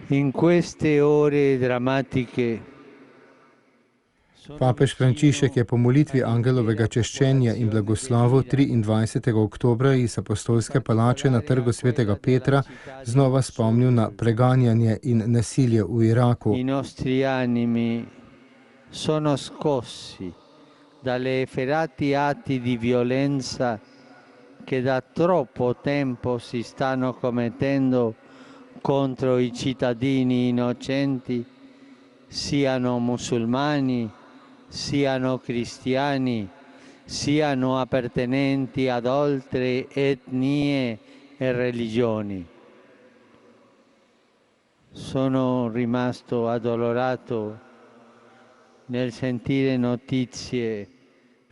In queste ore drammatiche Papež Frančišek je po molitvi angelovega češčenja in blagoslovu 23. oktobra iz apostolske palače na trgu svetega Petra znova spomnil na preganjanje in nasilje v Iraku. I nostri animi sono scossi dalle efferati atti di violenza che da troppo tempo si stanno commettendo contro i cittadini innocenti, siano musulmani, siano cristiani, siano appartenenti ad altre etnie e religioni. Sono rimasto addolorato nel sentire notizie.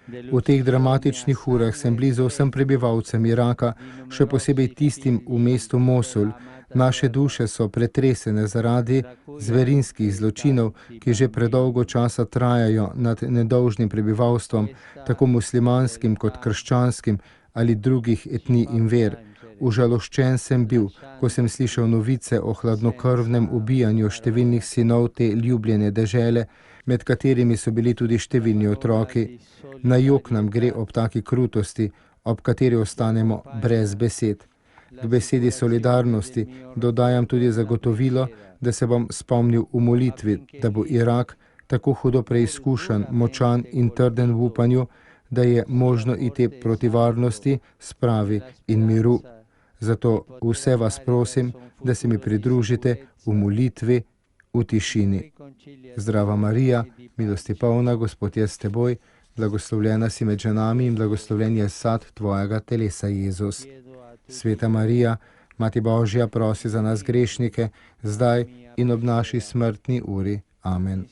V teh dramatičnih urah sem blizu vsem prebivalcem Iraka, še posebej tistim v mestu Mosul. Naše duše so pretresene zaradi zverinskih zločinov, ki že predolgo časa trajajo nad nedolžnim prebivalstvom, tako muslimanskim kot krščanskim ali drugih etnij in ver. Užaloščen sem bil, ko sem slišal novice o hladnokrvnem ubijanju številnih sinov te ljubljene dežele, med katerimi so bili tudi številni otroki. Na jok nam gre ob taki krutosti, ob kateri ostanemo brez besed. K besedi solidarnosti dodajam tudi zagotovilo, da se bom spomnil v molitvi, da bo Irak tako hudo preizkušan, močan in trden v upanju, da je možno iti proti varnosti, spravi in miru. Zato vse vas prosim, da se mi pridružite v molitvi v tišini. Zdrava Marija, milosti polna, Gospod je s teboj, blagoslovljena si med ženami in blagoslovljen je sad tvojega telesa, Jezus. Sveta Marija, Mati Božja, prosi za nas grešnike, zdaj in ob naši smrtni uri. Amen.